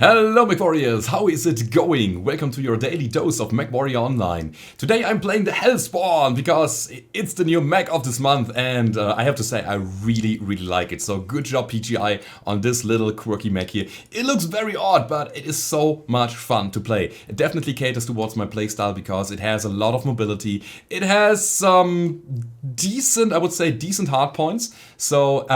Hello Mechwarriors, how is it going? Welcome to your daily dose of Mechwarrior Online. Today I'm playing the Hellspawn because it's the new mech of this month and I have to say I really like it. So good job PGI on this little quirky mech here. It looks very odd, but it is so much fun to play. It definitely caters towards my playstyle because it has a lot of mobility. It has some decent, I would say decent hard points. So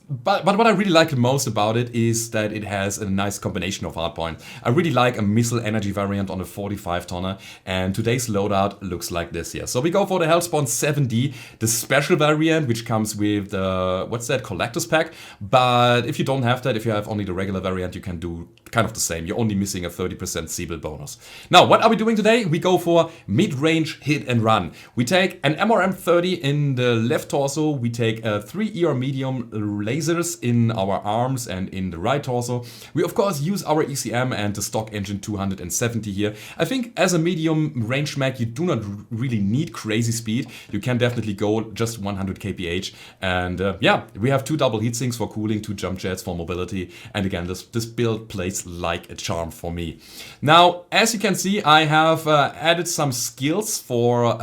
But what I really like the most about it is that it has a nice combination of hardpoint. I really like a missile energy variant on a 45 tonner, and today's loadout looks like this here. So we go for the Hellspawn 7D, the special variant, which comes with the, what's that, collector's pack. But if you don't have that, if you have only the regular variant, you can do kind of the same. You're only missing a 30% Siebel bonus. Now, what are we doing today? We go for mid-range hit and run. We take an MRM-30 in the left torso. We take a 3ER medium lasers in our arms and in the right torso. We of course use our ECM and the stock engine 270 here. I think as a medium range mech you do not really need crazy speed. You can definitely go just 100 kph, and yeah, we have 2 double heatsinks for cooling, 2 jump jets for mobility, and again this build plays like a charm for me. Now as you can see, I have added some skills for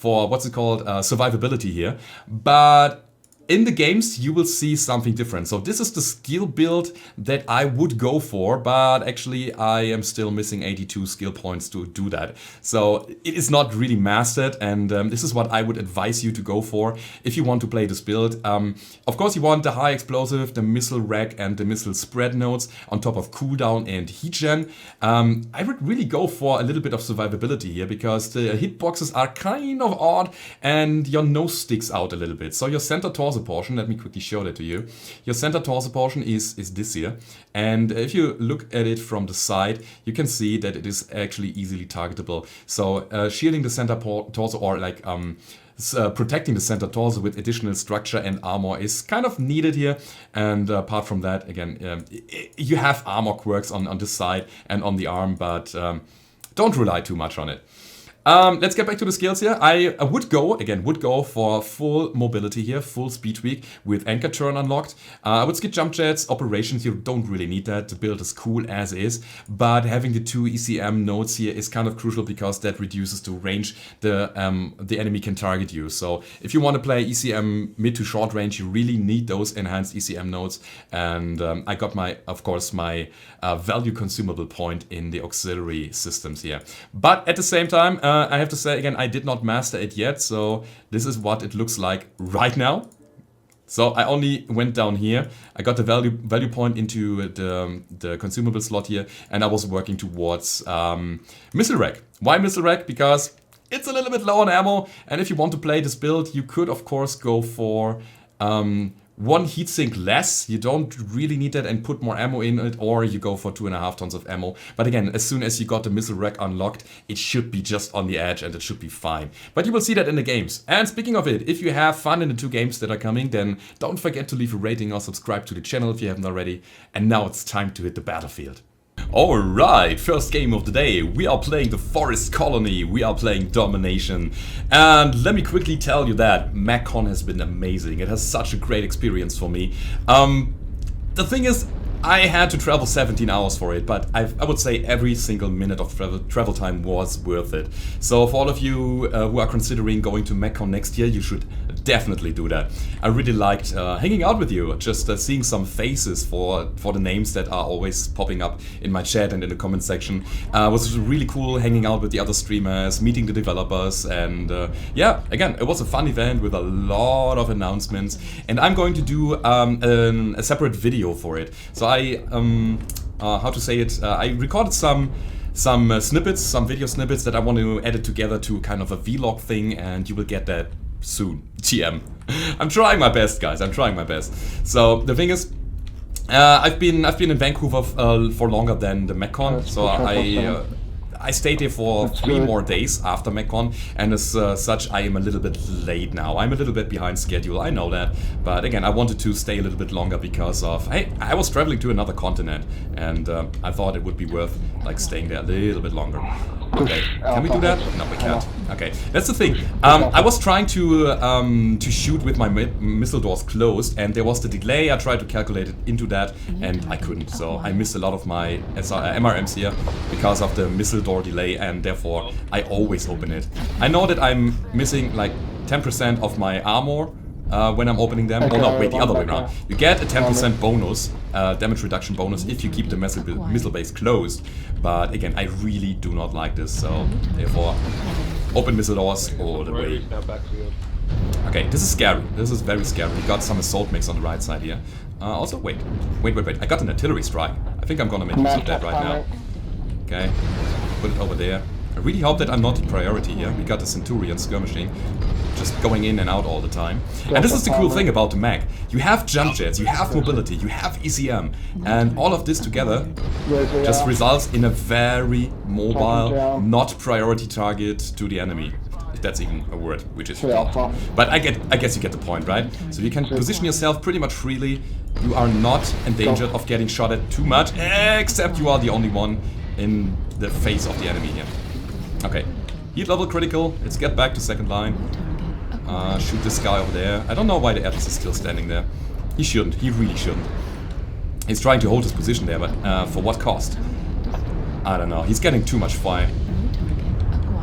what's it called, survivability here, but in the games you will see something different. So this is the skill build that I would go for, but actually I am still missing 82 skill points to do that. So it is not really mastered, and this is what I would advise you to go for if you want to play this build. Of course you want the high explosive, the missile rack and the missile spread nodes on top of cooldown and heat gen. I would really go for a little bit of survivability here because the hitboxes are kind of odd and your nose sticks out a little bit. So your center torso portion, let me quickly show that to you. Your center torso portion is this here, and if you look at it from the side you can see that it is actually easily targetable. So shielding the center torso, or like protecting the center torso with additional structure and armor is kind of needed here. And apart from that, again, you have armor quirks on this side and on the arm, but don't rely too much on it. Let's get back to the skills here. I would go for full mobility here, full speed tweak with anchor turn unlocked. I would skip jump jets, operations, you don't really need that. The build is cool as is, but having the 2 ECM nodes here is kind of crucial because that reduces the range the enemy can target you. So if you want to play ECM mid to short range, you really need those enhanced ECM nodes. And I got of course my value consumable point in the auxiliary systems here. But at the same time, I have to say again, I did not master it yet, so this is what it looks like right now. So I only went down here, I got the value point into the consumable slot here, and I was working towards missile rack. Why missile rack? Because it's a little bit low on ammo, and if you want to play this build, you could of course go for 1 heatsink less. You don't really need that and put more ammo in it, or you go for 2.5 tons of ammo. But again, as soon as you got the missile rack unlocked, it should be just on the edge and it should be fine. But you will see that in the games. And speaking of it, if you have fun in the 2 games that are coming, then don't forget to leave a rating or subscribe to the channel if you haven't already. And now it's time to hit the battlefield. Alright, first game of the day. We are playing the Forest Colony, we are playing Domination. And let me quickly tell you that MechCon has been amazing. It has such a great experience for me. The thing is, I had to travel 17 hours for it, but I would say every single minute of travel time was worth it. So for all of you who are considering going to MechCon next year, you should definitely do that. I really liked hanging out with you, just seeing some faces for the names that are always popping up in my chat and in the comment section. It was really cool hanging out with the other streamers, meeting the developers, and yeah, again, it was a fun event with a lot of announcements, and I'm going to do a separate video for it. So how to say it, I recorded some snippets, some video snippets that I want to edit together to kind of a vlog thing, and you will get that soon. TM. I'm trying my best, guys, I'm trying my best. So the thing is, I've been in Vancouver for longer than the MechCon, so I stayed here for 3 more days after MechCon, and as such I am a little bit late now. I'm a little bit behind schedule, I know that, but again, I wanted to stay a little bit longer because of, hey, I was traveling to another continent, and I thought it would be worth like staying there a little bit longer. Okay, can we do that? No, we can't. Okay, that's the thing. I was trying to shoot with my missile doors closed, and there was the delay. I tried to calculate it into that, and I couldn't. So I missed a lot of my MRMs here because of the missile door delay, and therefore I always open it. I know that I'm missing like 10% of my armor when I'm opening them. Oh no, wait, the other way around. You get a 10% bonus, damage reduction bonus, if you keep the missile base closed. But again, I really do not like this, so therefore, open missile doors all the way. Okay, this is scary. This is very scary. We got some assault mechs on the right side here. Also, wait. I got an artillery strike. I think I'm gonna make use of that right now. Okay, put it over there. I really hope that I'm not the priority here. We got the Centurion skirmishing, just going in and out all the time. And this is the cool thing about the mech. You have jump jets, you have mobility, you have ECM, and all of this together just results in a very mobile, not priority target to the enemy. If that's even a word, which is not. But I guess you get the point, right? So you can position yourself pretty much freely. You are not endangered of getting shot at too much, except you are the only one in the face of the enemy here. Okay, heat level critical. Let's get back to second line. Shoot this guy over there. I don't know why the Atlas is still standing there. He shouldn't. He really shouldn't. He's trying to hold his position there, but for what cost? I don't know. He's getting too much fire.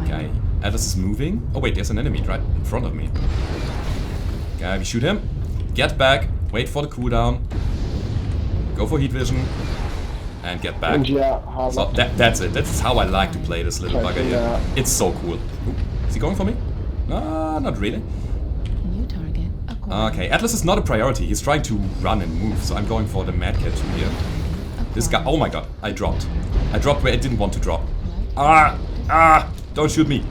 Okay, Atlas is moving. Oh wait, there's an enemy right in front of me. Okay, we shoot him. Get back. Wait for the cooldown. Go for heat vision. And get back. So that's it. That's how I like to play this little bugger here. It's so cool. Ooh, is he going for me? No, not really. Okay, Atlas is not a priority. He's trying to run and move, so I'm going for the Mad Cat 2 here. This guy, oh my god, I dropped. I dropped where I didn't want to drop. Don't shoot me.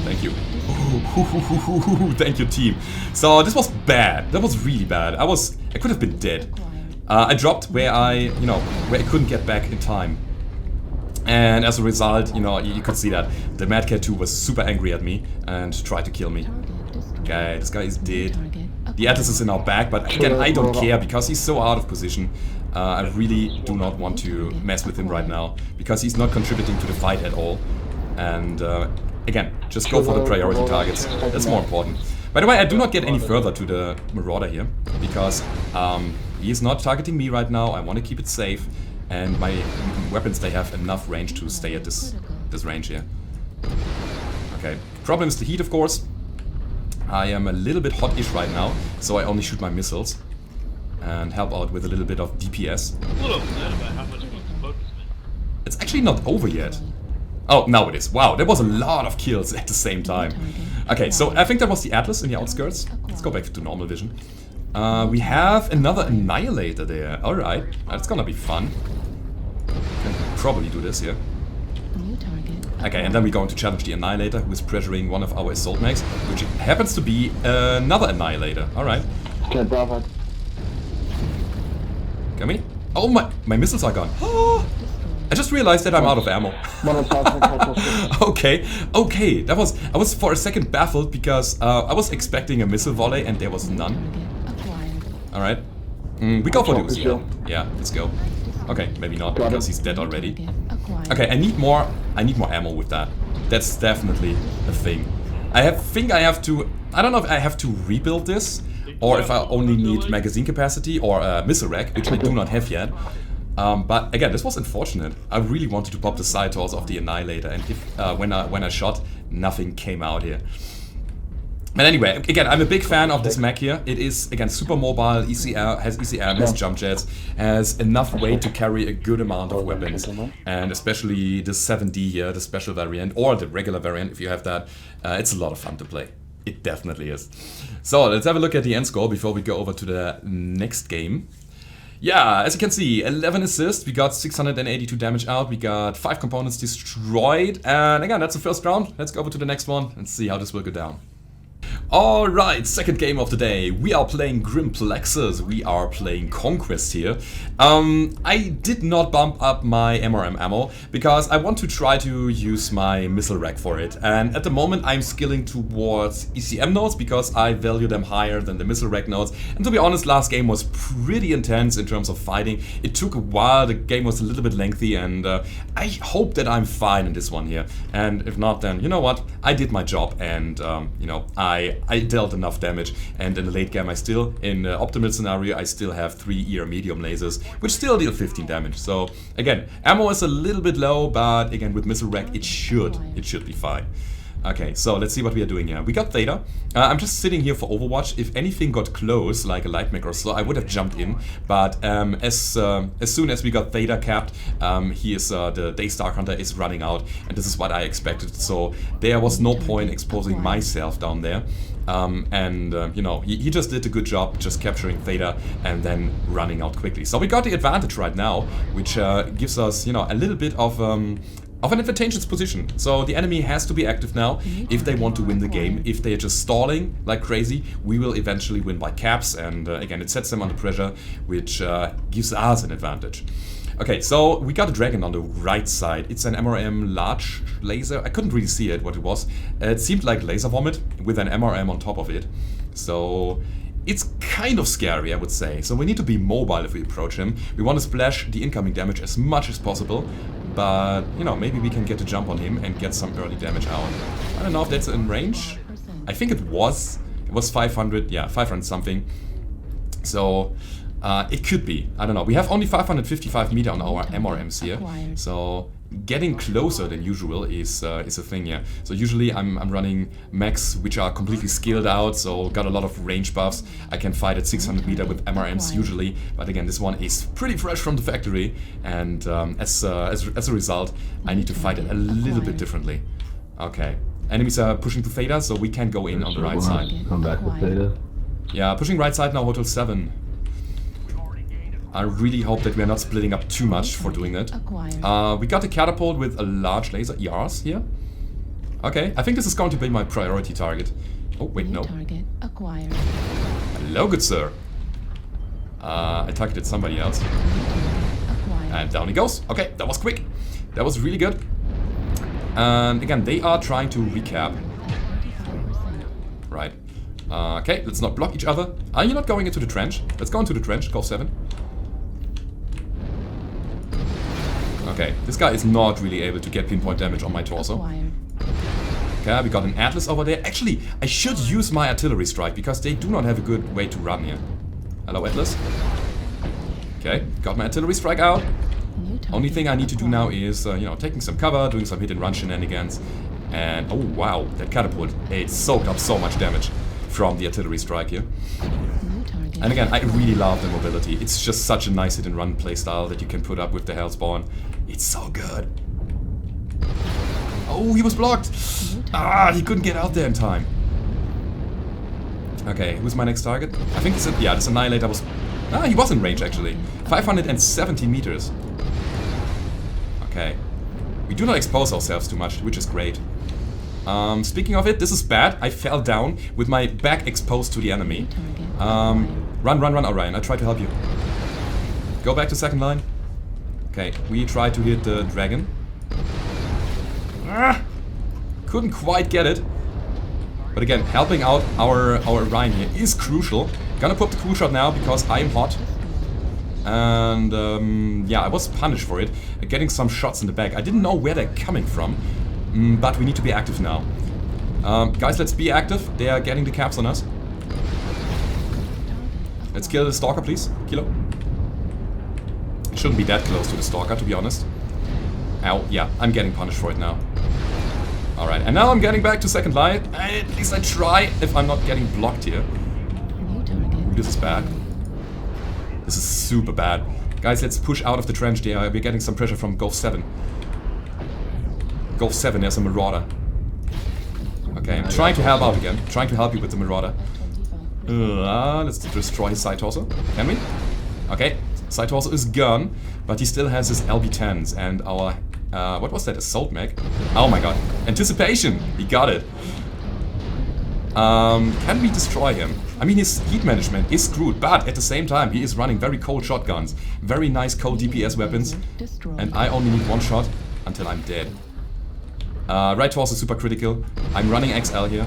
Thank you. Thank you, team. So this was bad. That was really bad. I could have been dead. I dropped where I couldn't get back in time. And as a result, you could see that the Mad Cat 2 was super angry at me and tried to kill me. Okay, this guy is dead. The Atlas is in our back, but again, I don't care because he's so out of position. I really do not want to mess with him right now because he's not contributing to the fight at all. And again, just go for the priority targets. That's more important. By the way, I do not get any further to the Marauder here because he is not targeting me right now. I want to keep it safe, and my weapons, they have enough range to stay at this range here. Okay, problem is the heat, of course. I am a little bit hot-ish right now, so I only shoot my missiles and help out with a little bit of DPS. It's actually not over yet. Oh, now it is. Wow, there was a lot of kills at the same time. Okay, so I think that was the Atlas in the outskirts. Let's go back to normal vision. We have another Annihilator there. Alright, that's gonna be fun. Can probably do this here. Okay, and then we're going to challenge the Annihilator, who is pressuring one of our assault mechs, which happens to be another Annihilator. Alright. Okay, bravo. Can we? Oh, my missiles are gone. I just realized that I'm out of ammo. Okay. I was for a second baffled because I was expecting a missile volley and there was none. Alright. We go for the Uzi. Yeah, let's go. Okay, maybe not because he's dead already. Okay, I need more ammo with that. That's definitely a thing. I don't know if I have to rebuild this or if I only need magazine capacity or a missile rack, which I do not have yet. But again, this was unfortunate. I really wanted to pop the side doors of the Annihilator, and when I shot, nothing came out here. But anyway, again, I'm a big fan of this mech here. It is, again, super mobile, has ECM, has jump jets, has enough weight to carry a good amount of weapons. And especially the 7D here, the special variant, or the regular variant, if you have that, it's a lot of fun to play. It definitely is. So, let's have a look at the end score before we go over to the next game. Yeah, as you can see, 11 assists, we got 682 damage out, we got 5 components destroyed, and again, that's the first round. Let's go over to the next one and see how this will go down. Alright, second game of the day. We are playing Grim Plexus. We are playing Conquest here. I did not bump up my MRM ammo because I want to try to use my missile rack for it. And at the moment I'm skilling towards ECM nodes because I value them higher than the missile rack nodes. And to be honest, last game was pretty intense in terms of fighting. It took a while, the game was a little bit lengthy, and I hope that I'm fine in this one here. And if not, then you know what? I did my job, and you know, I dealt enough damage, and in the late game I still, in the optimal scenario, I still have 3 ear medium lasers, which still deal 15 damage. So again, ammo is a little bit low, but again with missile rack it should be fine. Okay, so let's see what we are doing here. We got Theta. I'm just sitting here for Overwatch. If anything got close, like a light mech or so, I would have jumped in. But as soon as we got Theta capped, the Daystar Hunter is running out, and this is what I expected. So there was no point exposing myself down there. You know, he just did a good job just capturing Theta and then running out quickly. So we got the advantage right now, which gives us, you know, a little bit of an advantageous position. So the enemy has to be active now if they want to win the game. If they're just stalling like crazy, we will eventually win by caps, and again it sets them under pressure, which gives us an advantage. Okay, so we got a dragon on the right side. It's an MRM large laser. I couldn't really see it, what it was. It seemed like laser vomit with an MRM on top of it. So it's kind of scary, I would say. So we need to be mobile if we approach him. We want to splash the incoming damage as much as possible. But, you know, maybe we can get a jump on him and get some early damage out. I don't know if that's in range. I think it was. It was 500, yeah, 500 something. So it could be. I don't know. We have only 555 meter on our MRMs here. So getting closer than usual is a thing here. So usually I'm running mechs which are completely skilled out, so got a lot of range buffs. I can fight at 600 meter with MRMs usually, but again this one is pretty fresh from the factory, and as a result I need to fight it a little bit differently. Okay, enemies are pushing to Theta, so we can go in on the right side. Come back to Theta. Yeah, pushing right side now, Hotel 7. I really hope that we are not splitting up too much for doing that. We got a catapult with a large laser ERs here. Okay, I think this is going to be my priority target. Oh, wait, no. Hello, good sir. I targeted somebody else. And down he goes. Okay, that was quick. That was really good. And again, they are trying to recap. Right. Okay, let's not block each other. Are you not going into the trench? Let's go into the trench, Golf 7. Okay, this guy is not really able to get pinpoint damage on my torso. Okay, we got an Atlas over there. Actually, I should use my artillery strike because they do not have a good way to run here. Hello, Atlas. Okay, got my artillery strike out. Only thing I need to do now is, you know, taking some cover, doing some hit and run shenanigans. And, oh wow, that catapult, it soaked up so much damage from the artillery strike here. And again, I really love the mobility. It's just such a nice hit and run playstyle that you can put up with the Hellspawn. It's so good. Oh, he was blocked. Ah, he couldn't get out there in time. Okay, who's my next target? I think this, yeah, this Annihilator was... Ah, he was in range actually. 570 meters. Okay. We do not expose ourselves too much, which is great. Speaking of it, this is bad. I fell down with my back exposed to the enemy. Run, Orion. I try to help you. Go back to second line. Okay, we try to hit the dragon. Ah, couldn't quite get it. But again, helping out our Orion here is crucial. Gonna put the cool shot now because I'm hot. And yeah, I was punished for it. Getting some shots in the back. I didn't know where they're coming from. But we need to be active now. Guys, let's be active. They are getting the caps on us. Let's kill the Stalker, please. Kilo. It shouldn't be that close to the Stalker, to be honest. Ow, yeah, I'm getting punished for it now. Alright, and now I'm getting back to second line. At least I try if I'm not getting blocked here. Ooh, this is bad. This is super bad. Guys, let's push out of the trench there. We're getting some pressure from Golf 7. Golf 7, there's a Marauder. Okay, I'm trying to help out again. Trying to help you with the Marauder. Let's destroy his side torso. Can we? Okay, side torso is gone, but he still has his LB10s and our... what was that? Assault mech? Oh my god. Anticipation! He got it. Can we destroy him? I mean, his heat management is screwed, but at the same time, he is running very cold shotguns. Very nice cold DPS weapons. And I only need one shot until I'm dead. Right torso is super critical. I'm running XL here.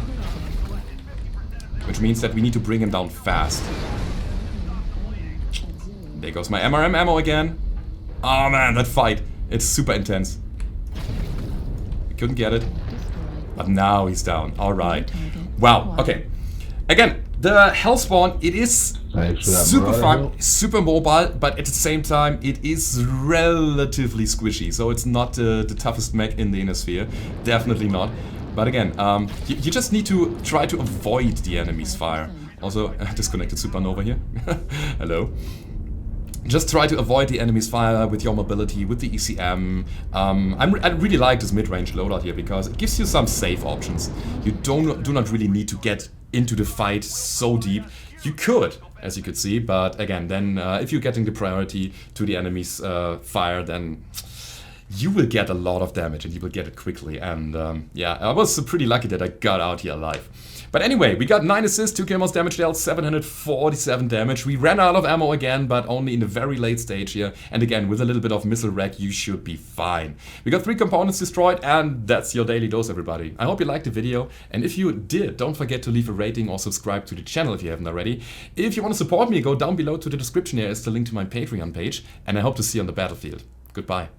Which means that we need to bring him down fast. There goes my MRM ammo again. Oh man, that fight. It's super intense. We couldn't get it. But now he's down. Alright. Wow, okay. Again, the Hellspawn, it is super fun, super mobile, but at the same time it is relatively squishy. So it's not the toughest mech in the inner sphere. Definitely not. But again, you just need to try to avoid the enemy's fire. Also, disconnected supernova here. Hello. Just try to avoid the enemy's fire with your mobility, with the ECM. I really like this mid-range loadout here because it gives you some safe options. You do not really need to get into the fight so deep. You could, as you could see, but again, then if you're getting the priority to the enemy's fire, then you will get a lot of damage and you will get it quickly. And yeah, I was pretty lucky that I got out here alive. But anyway, we got 9 assists, 2 kills damage dealt, 747 damage. We ran out of ammo again, but only in the very late stage here. And again, with a little bit of missile rack, you should be fine. We got 3 components destroyed, and that's your daily dose, everybody. I hope you liked the video. And if you did, don't forget to leave a rating or subscribe to the channel if you haven't already. If you want to support me, go down below to the description. Here is the link to my Patreon page. And I hope to see you on the battlefield. Goodbye.